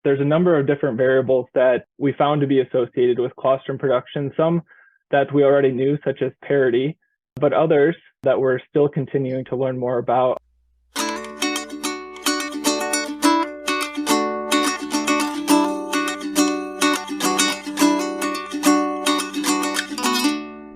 There's a number of different variables that we found to be associated with colostrum production, some that we already knew, such as parity, but others that we're still continuing to learn more about.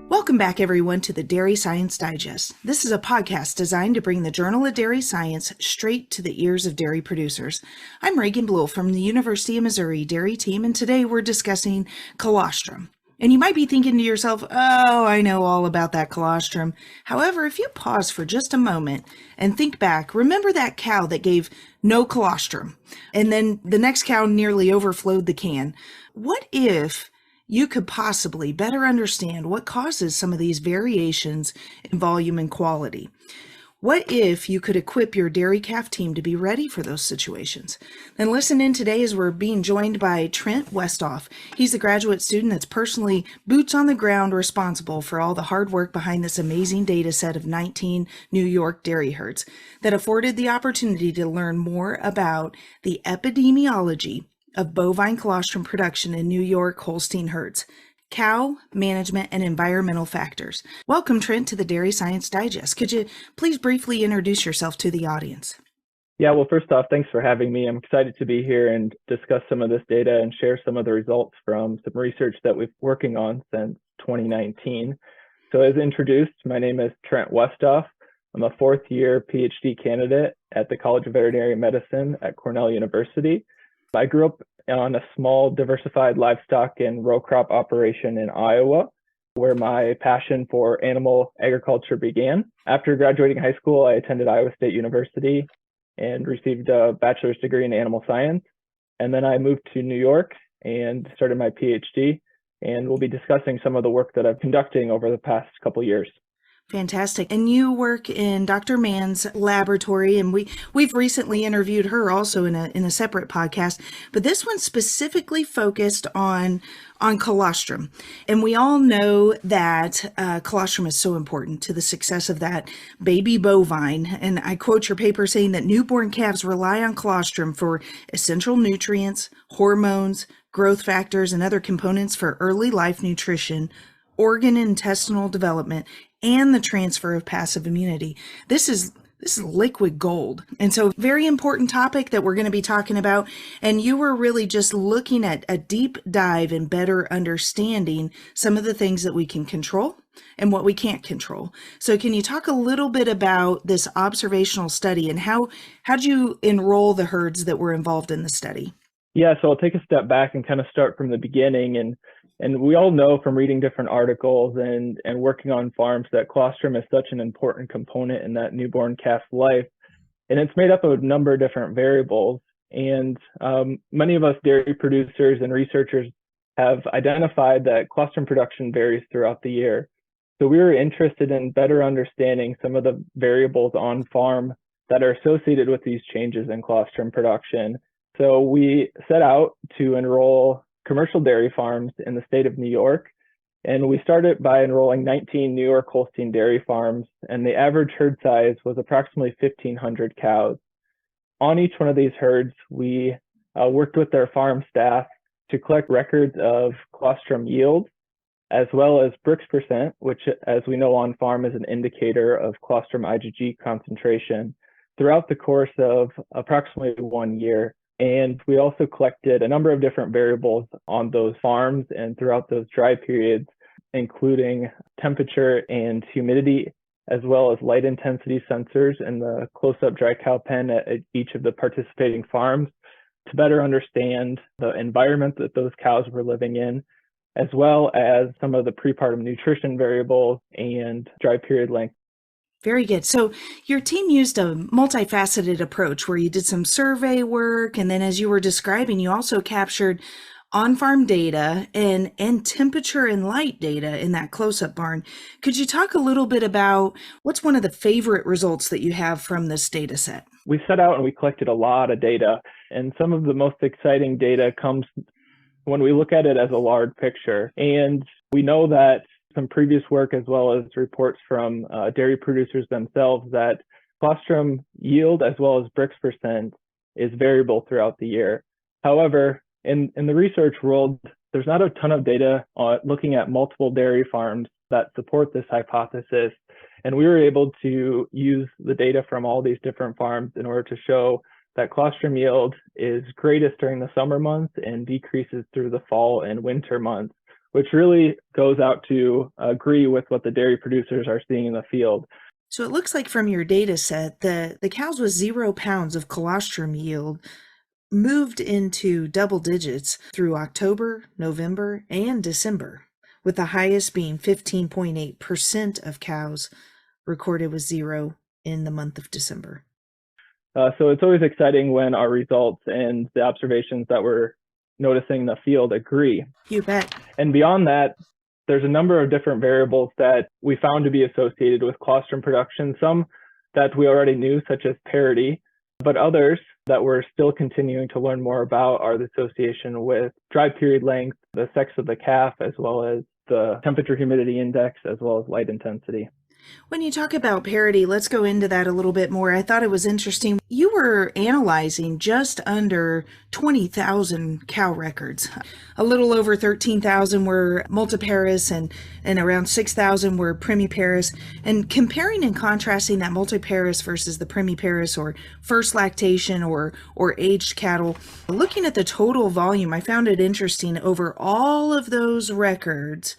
Welcome back, everyone, to the Dairy Science Digest. This is a podcast designed to bring the Journal of Dairy Science straight to the ears of dairy producers. I'm Reagan Blue from the University of Missouri Dairy Team, and today we're discussing colostrum. And you might be thinking to yourself, oh, I know all about that colostrum. However, if you pause for just a moment and think back, remember that cow that gave no colostrum, and then the next cow nearly overflowed the can. What if you could possibly better understand what causes some of these variations in volume and quality? What if you could equip your dairy calf team to be ready for those situations? Then listen in today as we're being joined by Trent Westhoff. He's a graduate student that's personally boots on the ground responsible for all the hard work behind this amazing data set of 19 New York dairy herds that afforded the opportunity to learn more about the epidemiology of bovine colostrum production in New York Holstein herds, cow management, and environmental factors. Welcome, Trent, to the Dairy Science Digest. Could you please briefly introduce yourself to the audience? Yeah, well, first off, thanks for having me. I'm excited to be here and discuss some of this data and share some of the results from some research that we've been working on since 2019. So as introduced, my name is Trent Westhoff. I'm a fourth-year PhD candidate at the College of Veterinary Medicine at Cornell University. I grew up on a small diversified livestock and row crop operation in Iowa, where my passion for animal agriculture began. After graduating high school, I attended Iowa State University and received a bachelor's degree in animal science. And then I moved to New York and started my PhD, and we'll be discussing some of the work that I'm conducting over the past couple years. Fantastic. And you work in Dr. Mann's laboratory, and we've recently interviewed her also in a separate podcast, but this one specifically focused on colostrum. And we all know that colostrum is so important to the success of that baby bovine. And I quote your paper saying that newborn calves rely on colostrum for essential nutrients, hormones, growth factors, and other components for early life nutrition, organ and intestinal development, and the transfer of passive immunity. This is liquid gold. And so very important topic that we're going to be talking about. And you were really just looking at a deep dive and better understanding some of the things that we can control and what we can't control. So can you talk a little bit about this observational study and how'd you enroll the herds that were involved in the study? Yeah, so I'll take a step back and kind of start from the beginning. And we all know from reading different articles and working on farms that colostrum is such an important component in that newborn calf's life. And it's made up of a number of different variables. And many of us dairy producers and researchers have identified that colostrum production varies throughout the year. So we were interested in better understanding some of the variables on farm that are associated with these changes in colostrum production. So we set out to enroll commercial dairy farms in the state of New York. And we started by enrolling 19 New York Holstein dairy farms, and the average herd size was approximately 1,500 cows. On each one of these herds, we worked with their farm staff to collect records of colostrum yield, as well as Brix percent, which, as we know on farm, is an indicator of colostrum IgG concentration throughout the course of approximately 1 year. And we also collected a number of different variables on those farms and throughout those dry periods, including temperature and humidity, as well as light intensity sensors in the close-up dry cow pen at each of the participating farms to better understand the environment that those cows were living in, as well as some of the prepartum nutrition variables and dry period length. Very good. So your team used a multifaceted approach where you did some survey work, and then as you were describing, you also captured on-farm data and temperature and light data in that close-up barn. Could you talk a little bit about what's one of the favorite results that you have from this data set? We set out and we collected a lot of data, and some of the most exciting data comes when we look at it as a large picture. And we know that some previous work, as well as reports from dairy producers themselves, that colostrum yield as well as Brix percent is variable throughout the year. However, in the research world, there's not a ton of data looking at multiple dairy farms that support this hypothesis. And we were able to use the data from all these different farms in order to show that colostrum yield is greatest during the summer months and decreases through the fall and winter months, which really goes out to agree with what the dairy producers are seeing in the field. So it looks like from your data set, the cows with 0 pounds of colostrum yield moved into double digits through October, November, and December, with the highest being 15.8% of cows recorded with 0 in the month of December. So it's always exciting when our results and the observations that we're noticing in the field agree. You bet. And beyond that, there's a number of different variables that we found to be associated with colostrum production, some that we already knew, such as parity, but others that we're still continuing to learn more about are the association with dry period length, the sex of the calf, as well as the temperature humidity index, as well as light intensity. When you talk about parity, let's go into that a little bit more. I thought it was interesting. You were analyzing just under 20,000 cow records. A little over 13,000 were multiparous and around 6,000 were primiparous. And comparing and contrasting that multiparous versus the primiparous or first lactation or aged cattle, looking at the total volume, I found it interesting. Over all of those records,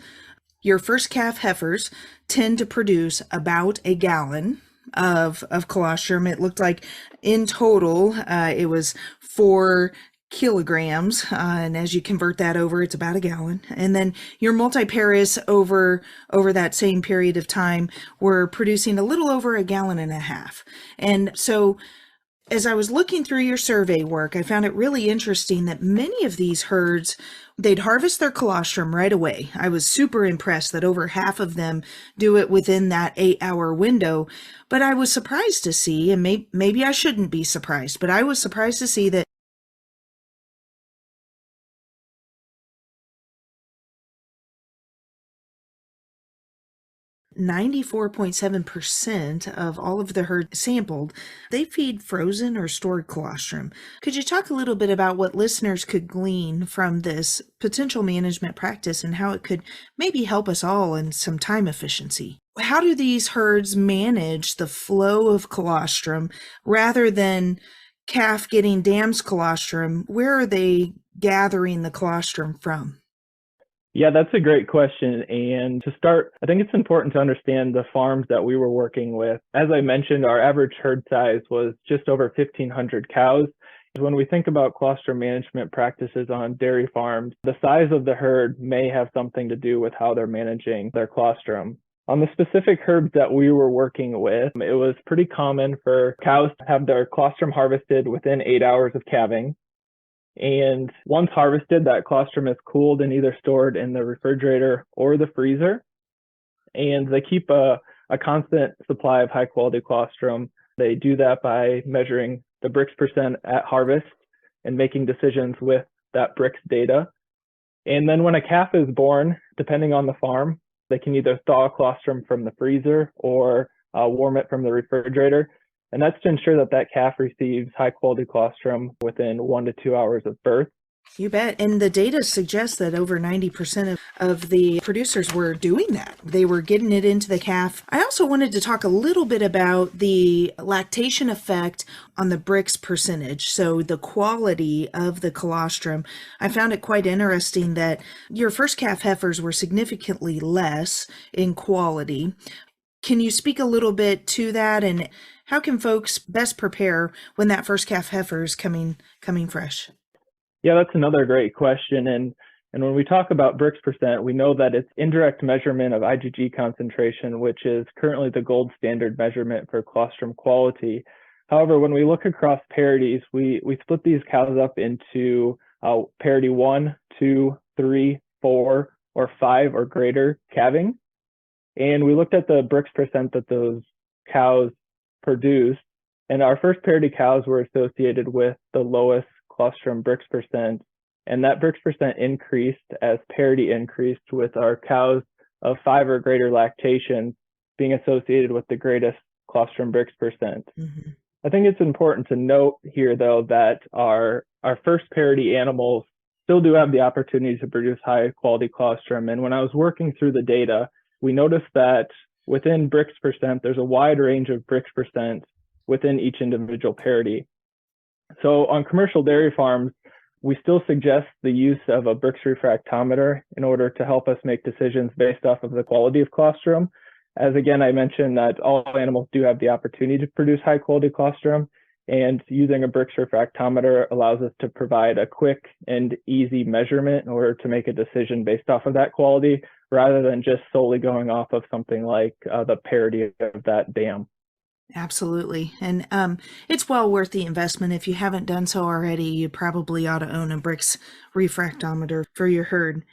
your first calf heifers tend to produce about a gallon of colostrum. It looked like in total it was 4 kilograms, and as you convert that over, it's about a gallon. And then your multiparous over that same period of time were producing a little over a gallon and a half. And so as I was looking through your survey work, I found it really interesting that many of these herds, they'd harvest their colostrum right away. I was super impressed that over half of them do it within that 8-hour window. But I was surprised to see, and maybe I shouldn't be surprised, but I was surprised to see that 94.7% of all of the herd sampled, they feed frozen or stored colostrum. Could you talk a little bit about what listeners could glean from this potential management practice and how it could maybe help us all in some time efficiency? How do these herds manage the flow of colostrum rather than calf getting dam's colostrum? Where are they gathering the colostrum from? Yeah, that's a great question. And to start, I think it's important to understand the farms that we were working with. As I mentioned, our average herd size was just over 1,500 cows. When we think about colostrum management practices on dairy farms, the size of the herd may have something to do with how they're managing their colostrum. On the specific herds that we were working with, it was pretty common for cows to have their colostrum harvested within 8 hours of calving. And once harvested, that colostrum is cooled and either stored in the refrigerator or the freezer. And they keep a constant supply of high quality colostrum. They do that by measuring the Brix percent at harvest and making decisions with that Brix data. And then when a calf is born, depending on the farm, they can either thaw colostrum from the freezer or warm it from the refrigerator. And that's to ensure that that calf receives high quality colostrum within 1 to 2 hours of birth. You bet. And the data suggests that over 90% of the producers were doing that. They were getting it into the calf. I also wanted to talk a little bit about the lactation effect on the Brix percentage. So the quality of the colostrum. I found it quite interesting that your first calf heifers were significantly less in quality. Can you speak a little bit to that, and how can folks best prepare when that first calf heifer is coming fresh? Yeah, that's another great question. And when we talk about Brix percent, we know that it's indirect measurement of IgG concentration, which is currently the gold standard measurement for colostrum quality. However, when we look across parities, we split these cows up into parity 1, 2, 3, 4, or 5 or greater calving. And we looked at the Brix percent that those cows produced. And our first parity cows were associated with the lowest colostrum Brix percent. And that Brix percent increased as parity increased, with our cows of 5 or greater lactation being associated with the greatest colostrum Brix percent. Mm-hmm. I think it's important to note here, though, that our our first parity animals still do have the opportunity to produce high quality colostrum. And when I was working through the data, we noticed that within Brix percent, there's a wide range of Brix percent within each individual parity. So on commercial dairy farms, we still suggest the use of a Brix refractometer in order to help us make decisions based off of the quality of colostrum. As again, I mentioned that all animals do have the opportunity to produce high quality colostrum, and using a Brix refractometer allows us to provide a quick and easy measurement in order to make a decision based off of that quality, rather than just solely going off of something like the parity of that dam. Absolutely. And it's well worth the investment. If you haven't done so already, you probably ought to own a Brix refractometer for your herd.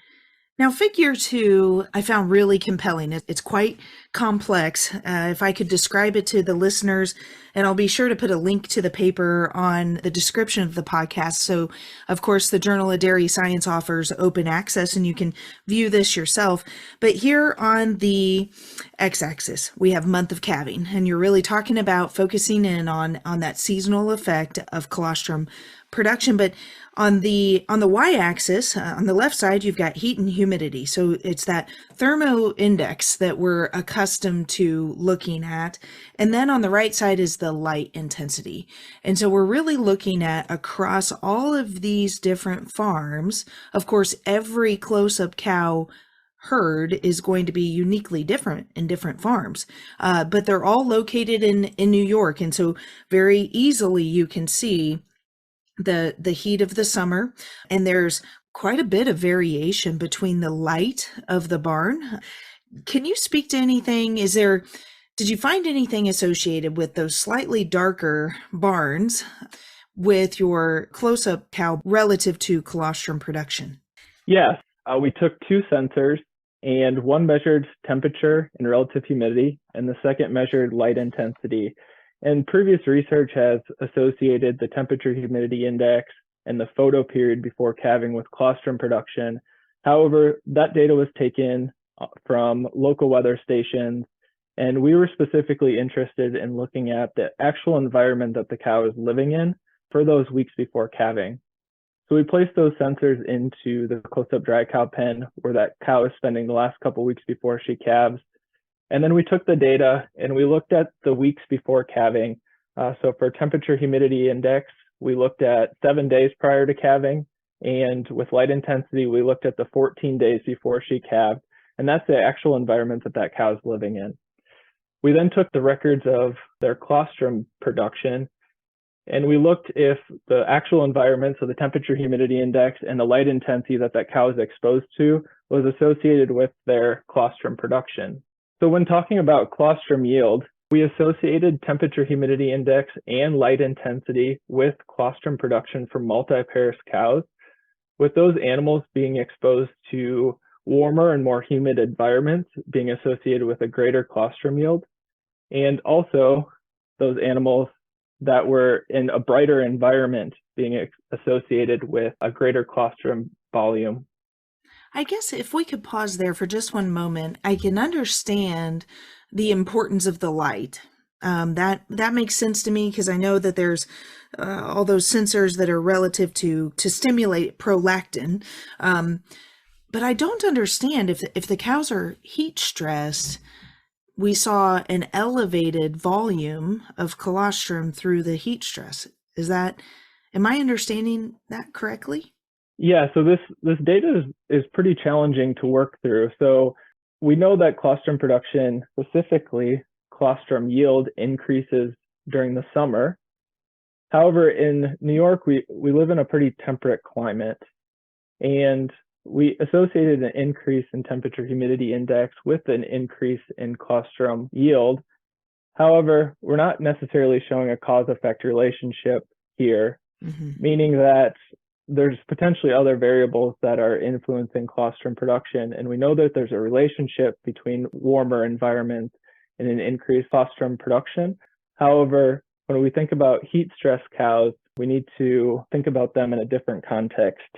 Now, figure 2, I found really compelling. It's quite complex. If I could describe it to the listeners, and I'll be sure to put a link to the paper on the description of the podcast. So, of course, the Journal of Dairy Science offers open access, and you can view this yourself. But here on the x-axis, we have month of calving, and you're really talking about focusing in on that seasonal effect of colostrum production. But on the y-axis, on the left side, you've got heat and humidity. So it's that thermo index that we're accustomed to looking at. And then on the right side is the light intensity. And so we're really looking at across all of these different farms. Of course, every close-up cow herd is going to be uniquely different in different farms, but they're all located in New York. And so very easily you can see the heat of the summer, and there's quite a bit of variation between the light of the barn. Can you speak to anything? Did you find anything associated with those slightly darker barns with your close-up cow relative to colostrum production? Yes, we took 2 sensors, and one measured temperature and relative humidity, and the second measured light intensity. And previous research has associated the temperature humidity index and the photo period before calving with colostrum production. However, that data was taken from local weather stations, and we were specifically interested in looking at the actual environment that the cow is living in for those weeks before calving. So we placed those sensors into the close-up dry cow pen where that cow is spending the last couple weeks before she calves. And then we took the data and we looked at the weeks before calving. So for temperature humidity index, we looked at 7 days prior to calving. And with light intensity, we looked at the 14 days before she calved. And that's the actual environment that that cow is living in. We then took the records of their colostrum production, and we looked if the actual environment, so the temperature humidity index and the light intensity that that cow is exposed to, was associated with their colostrum production. So when talking about colostrum yield, we associated temperature humidity index and light intensity with colostrum production for multi-parous cows, with those animals being exposed to warmer and more humid environments being associated with a greater colostrum yield, and also those animals that were in a brighter environment being associated with a greater colostrum volume. I guess if we could pause there for just one moment, I can understand the importance of the light. That makes sense to me because I know that there's all those sensors that are relative to stimulate prolactin. But I don't understand if the cows are heat stressed, we saw an elevated volume of colostrum through the heat stress. Am I understanding that correctly? Yeah, so this data is pretty challenging to work through. So we know that colostrum production, specifically colostrum yield, increases during the summer. However, in New York, we live in a pretty temperate climate, and we associated an increase in temperature humidity index with an increase in colostrum yield. However, we're not necessarily showing a cause-effect relationship here, meaning that there's potentially other variables that are influencing colostrum production. And we know that there's a relationship between warmer environments and an increased colostrum production. However, when we think about heat stress cows, we need to think about them in a different context.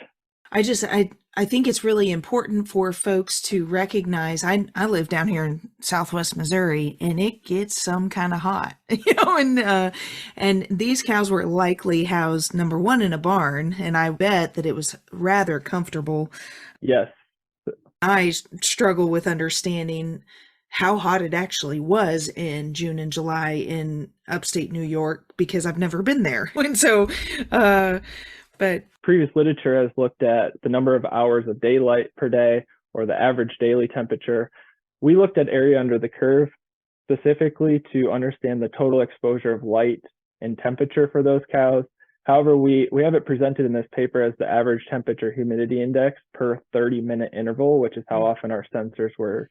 I think it's really important for folks to recognize. I live down here in Southwest Missouri, and it gets some kind of hot, and these cows were likely housed number one in a barn, and I bet that it was rather comfortable. Yes. I struggle with understanding how hot it actually was in June and July in upstate New York because I've never been there. And so, but previous literature has looked at the number of hours of daylight per day or the average daily temperature. We looked at area under the curve specifically to understand the total exposure of light and temperature for those cows. However, we have it presented in this paper as the average temperature humidity index per 30-minute interval, which is how often our sensors were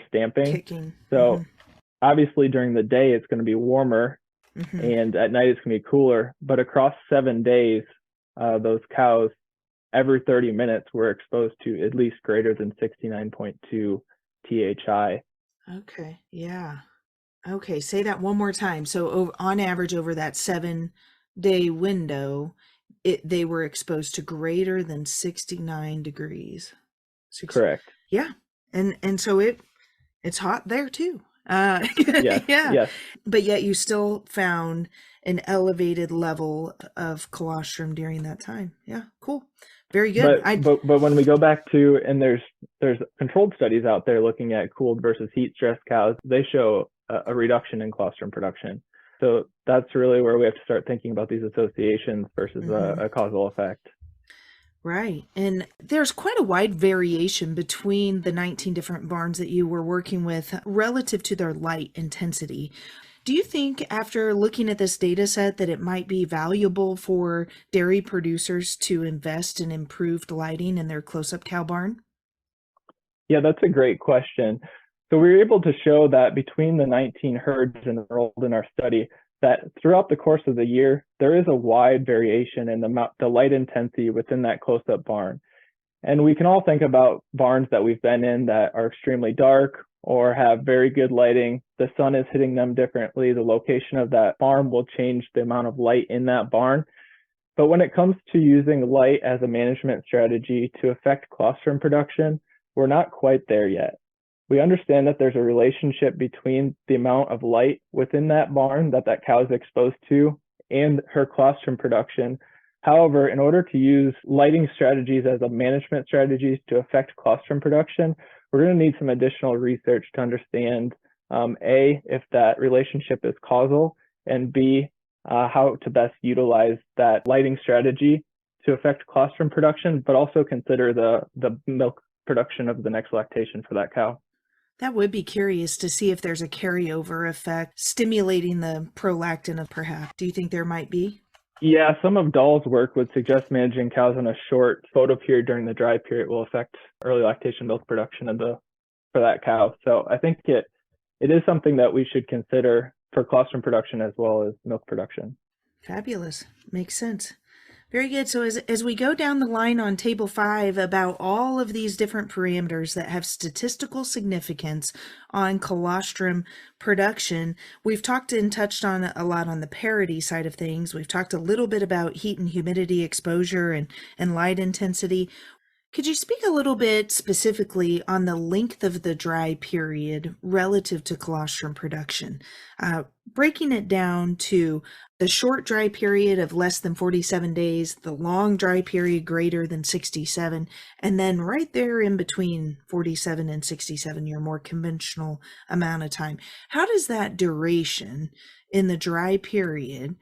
stamping. Kicking. So obviously during the day, it's going to be warmer, and at night it's going to be cooler. But across 7 days, those cows, every 30 minutes, were exposed to at least greater than 69.2 THI. Okay. Yeah. Okay. Say that one more time. So on average, over that 7-day window, they were exposed to greater than 69 degrees. Correct. Yeah. And so it's hot there too. Yes, yeah. yes. But yet you still found an elevated level of colostrum during that time. Yeah. Cool. Very good. But when we go back to, and there's controlled studies out there looking at cooled versus heat stressed cows, they show a reduction in colostrum production. So that's really where we have to start thinking about these associations versus a causal effect. Right. And there's quite a wide variation between the 19 different barns that you were working with relative to their light intensity. Do you think after looking at this data set that it might be valuable for dairy producers to invest in improved lighting in their close-up cow barn? Yeah, that's a great question. So we were able to show that between the 19 herds enrolled in our study, that throughout the course of the year, there is a wide variation in the light intensity within that close-up barn. And we can all think about barns that we've been in that are extremely dark or have very good lighting. The sun is hitting them differently. The location of that farm will change the amount of light in that barn. But when it comes to using light as a management strategy to affect colostrum production, we're not quite there yet. We understand that there's a relationship between the amount of light within that barn that cow is exposed to and her colostrum production. However, in order to use lighting strategies as a management strategies to affect colostrum production, we're going to need some additional research to understand, A, if that relationship is causal, and B, how to best utilize that lighting strategy to affect colostrum production, but also consider the milk production of the next lactation for that cow. That would be curious to see if there's a carryover effect stimulating the prolactin perhaps. Do you think there might be? Yeah, some of Dahl's work would suggest managing cows on a short photo period during the dry period will affect early lactation milk production for that cow. So I think it is something that we should consider for colostrum production as well as milk production. Fabulous. Makes sense. Very good. So as we go down the line on table 5 about all of these different parameters that have statistical significance on colostrum production, we've talked and touched on a lot on the parity side of things. We've talked a little bit about heat and humidity exposure and light intensity. Could you speak a little bit specifically on the length of the dry period relative to colostrum production, breaking it down to the short dry period of less than 47 days, the long dry period greater than 67, and then right there in between 47 and 67, your more conventional amount of time. How does that duration in the dry period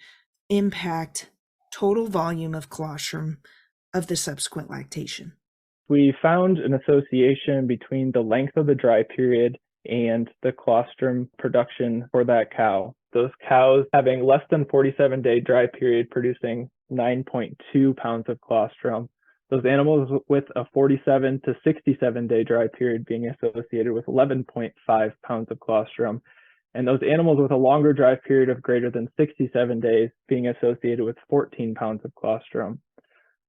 impact total volume of colostrum of the subsequent lactation? We found an association between the length of the dry period and the colostrum production for that cow. Those cows having less than 47-day dry period producing 9.2 pounds of colostrum. Those animals with a 47 to 67-day dry period being associated with 11.5 pounds of colostrum. And those animals with a longer dry period of greater than 67 days being associated with 14 pounds of colostrum.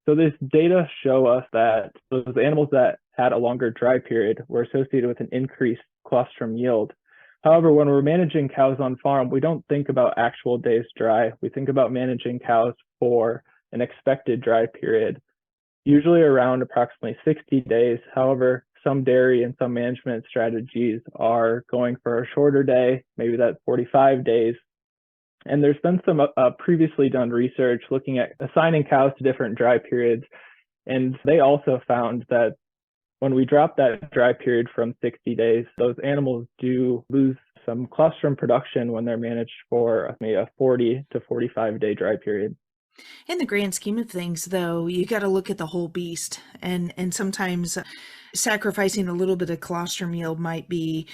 So this data show us that those animals that had a longer dry period were associated with an increased colostrum yield. However, when we're managing cows on farm, we don't think about actual days dry. We think about managing cows for an expected dry period. usually around approximately 60 days. However, some dairy and some management strategies are going for a shorter day, maybe that's 45 days. And there's been some previously done research looking at assigning cows to different dry periods. And they also found that when we drop that dry period from 60 days, those animals do lose some colostrum production when they're managed for maybe a 40 to 45 day dry period. In the grand scheme of things, though, you got to look at the whole beast, and sometimes sacrificing a little bit of colostrum yield might be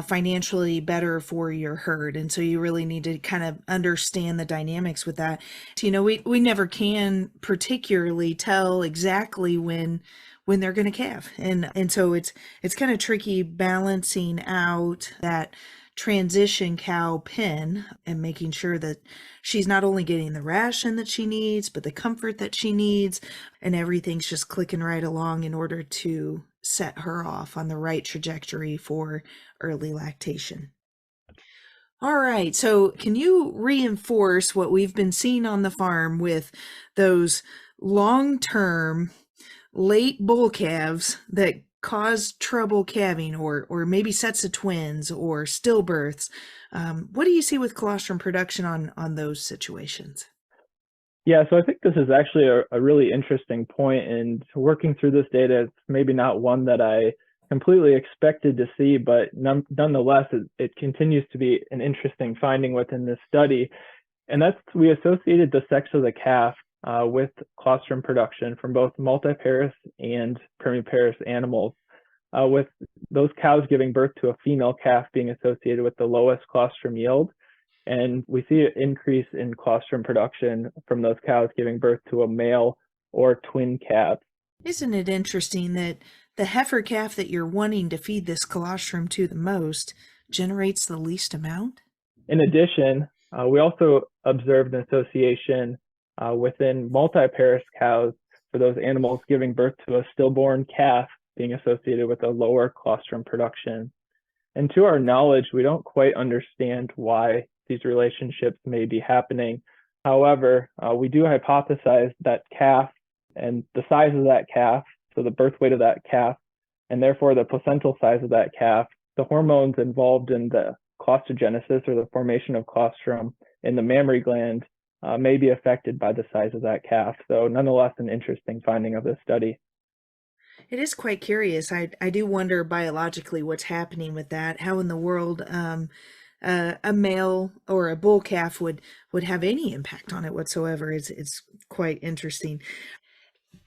financially better for your herd, and so you really need to kind of understand the dynamics with that. So, we never can particularly tell exactly when they're going to calve, and so it's kind of tricky balancing out that transition cow pen and making sure that she's not only getting the ration that she needs, but the comfort that she needs, and everything's just clicking right along in order to set her off on the right trajectory for early lactation. All right, so can you reinforce what we've been seeing on the farm with those long-term late bull calves that cause trouble calving, or maybe sets of twins or stillbirths? What do you see with colostrum production on those situations? Yeah, so I think this is actually a really interesting point, and working through this data, it's maybe not one that I completely expected to see, but nonetheless, it continues to be an interesting finding within this study. And that's, we associated the sex of the calf with colostrum production from both multiparous and primiparous animals, with those cows giving birth to a female calf being associated with the lowest colostrum yield. And we see an increase in colostrum production from those cows giving birth to a male or twin calf. Isn't it interesting that the heifer calf that you're wanting to feed this colostrum to the most generates the least amount? In addition, we also observed an association within multiparous cows for those animals giving birth to a stillborn calf being associated with a lower colostrum production. And to our knowledge, we don't quite understand why these relationships may be happening. However, we do hypothesize that calf and the size of that calf, so the birth weight of that calf, and therefore the placental size of that calf, the hormones involved in the clostogenesis or the formation of colostrum in the mammary gland may be affected by the size of that calf. So nonetheless, an interesting finding of this study. It is quite curious. I do wonder biologically what's happening with that. How in the world a male or a bull calf would have any impact on it whatsoever. It's quite interesting.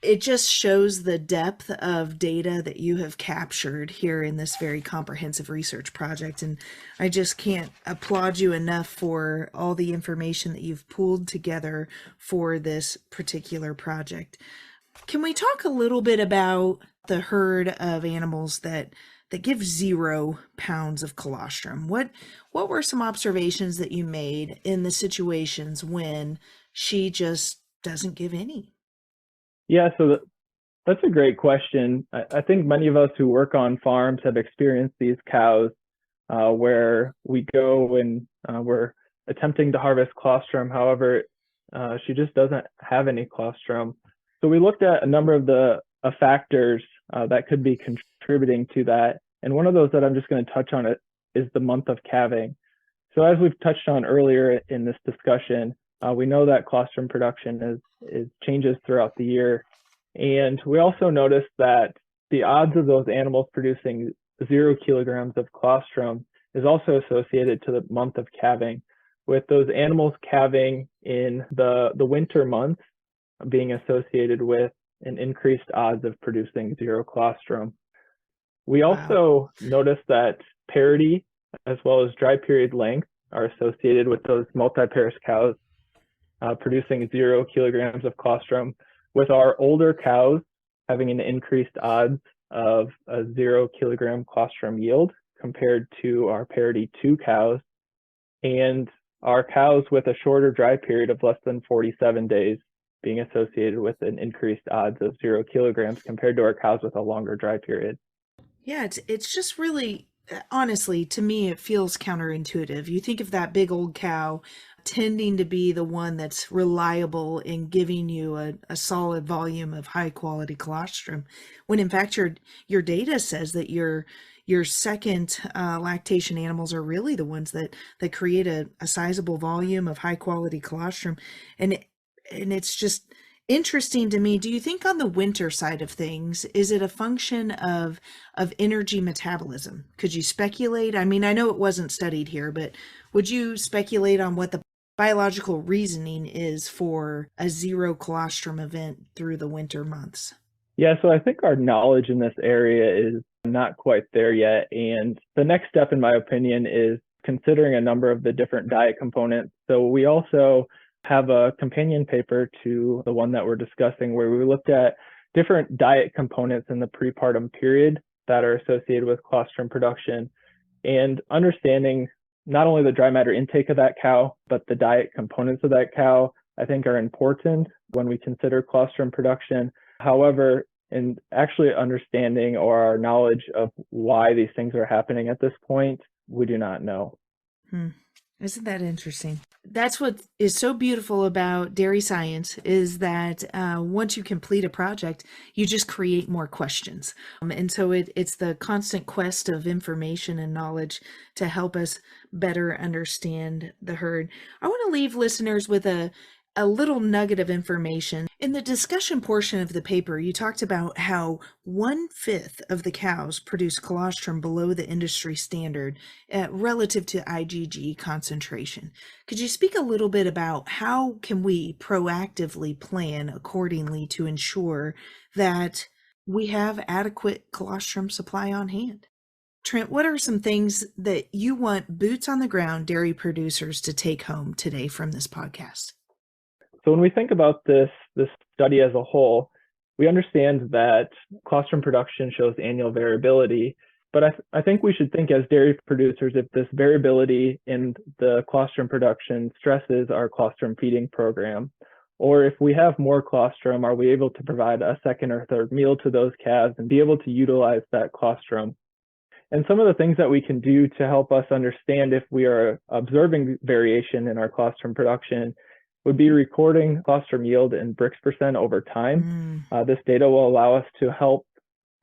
It just shows the depth of data that you have captured here in this very comprehensive research project. And I just can't applaud you enough for all the information that you've pulled together for this particular project. Can we talk a little bit about the herd of animals that give 0 pounds of colostrum? What were some observations that you made in the situations when she just doesn't give any? Yeah, so that's a great question. I think many of us who work on farms have experienced these cows where we go and we're attempting to harvest colostrum. However, she just doesn't have any colostrum. So we looked at a number of the factors that could be contributing to that. And one of those that I'm just going to touch on is the month of calving. So as we've touched on earlier in this discussion, we know that colostrum production is changes throughout the year. And we also noticed that the odds of those animals producing 0 kilograms of colostrum is also associated to the month of calving, with those animals calving in the winter months being associated with an increased odds of producing 0 colostrum. We also noticed that parity as well as dry period length are associated with those multiparous cows producing 0 kilograms of colostrum, with our older cows having an increased odds of a 0 kilogram colostrum yield compared to our parity 2 cows, and our cows with a shorter dry period of less than 47 days being associated with an increased odds of 0 kilograms compared to our cows with a longer dry period. Yeah, it's just really, honestly, to me, it feels counterintuitive. You think of that big old cow tending to be the one that's reliable in giving you a solid volume of high quality colostrum, when in fact your data says that your second lactation animals are really the ones that create a sizable volume of high quality colostrum. And it's just interesting to me. Do you think on the winter side of things, is it a function of energy metabolism? Could you speculate? I mean, I know it wasn't studied here, but would you speculate on what the biological reasoning is for a zero colostrum event through the winter months? Yeah, so I think our knowledge in this area is not quite there yet. And the next step, in my opinion, is considering a number of the different diet components. So we also have a companion paper to the one that we're discussing where we looked at different diet components in the prepartum period that are associated with colostrum production, and understanding not only the dry matter intake of that cow, but the diet components of that cow, I think are important when we consider colostrum production. However, in actually understanding or our knowledge of why these things are happening at this point, we do not know. Isn't that interesting? That's what is so beautiful about dairy science, is that once you complete a project, you just create more questions. And so it's the constant quest of information and knowledge to help us better understand the herd. I want to leave listeners with a little nugget of information. In the discussion portion of the paper, you talked about how 1/5 of the cows produce colostrum below the industry standard relative to IgG concentration. Could you speak a little bit about how can we proactively plan accordingly to ensure that we have adequate colostrum supply on hand? Trent, what are some things that you want boots on the ground dairy producers to take home today from this podcast? So when we think about this study as a whole, we understand that colostrum production shows annual variability, but I think we should think as dairy producers if this variability in the colostrum production stresses our colostrum feeding program, or if we have more colostrum, are we able to provide a second or third meal to those calves and be able to utilize that colostrum? And some of the things that we can do to help us understand if we are observing variation in our colostrum production would be recording colostrum yield in Brix percent over time. This data will allow us to help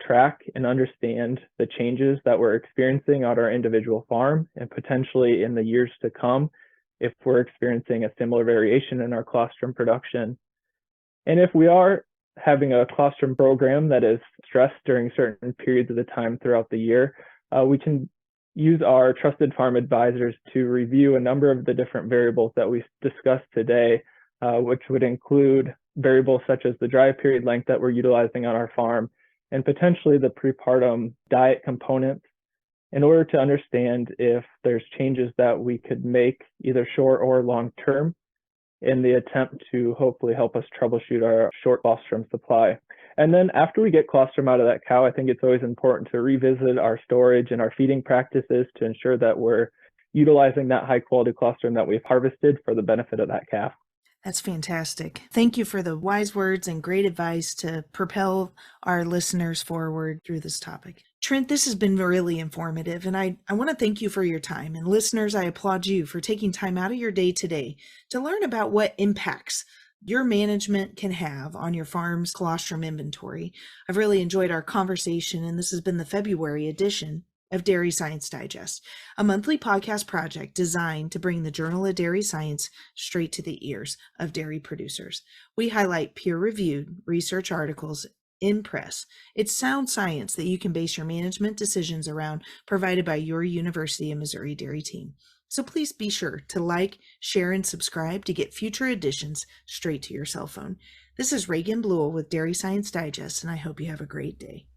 track and understand the changes that we're experiencing on our individual farm and potentially in the years to come if we're experiencing a similar variation in our colostrum production. And if we are having a colostrum program that is stressed during certain periods of the time throughout the year, we can use our trusted farm advisors to review a number of the different variables that we discussed today, which would include variables such as the dry period length that we're utilizing on our farm and potentially the prepartum diet components, in order to understand if there's changes that we could make either short or long term in the attempt to hopefully help us troubleshoot our short colostrum supply. And then after we get colostrum out of that cow, I think it's always important to revisit our storage and our feeding practices to ensure that we're utilizing that high quality colostrum that we've harvested for the benefit of that calf. That's fantastic. Thank you for the wise words and great advice to propel our listeners forward through this topic. Trent, this has been really informative, and I want to thank you for your time. And listeners, I applaud you for taking time out of your day today to learn about what impacts your management can have on your farm's colostrum inventory. I've really enjoyed our conversation, and this has been the February edition of Dairy Science Digest, a monthly podcast project designed to bring the Journal of Dairy Science straight to the ears of dairy producers. We highlight peer-reviewed research articles in press. It's sound science that you can base your management decisions around, provided by your University of Missouri dairy team. So please be sure to like, share, and subscribe to get future editions straight to your cell phone. This is Reagan Bluell with Dairy Science Digest, and I hope you have a great day.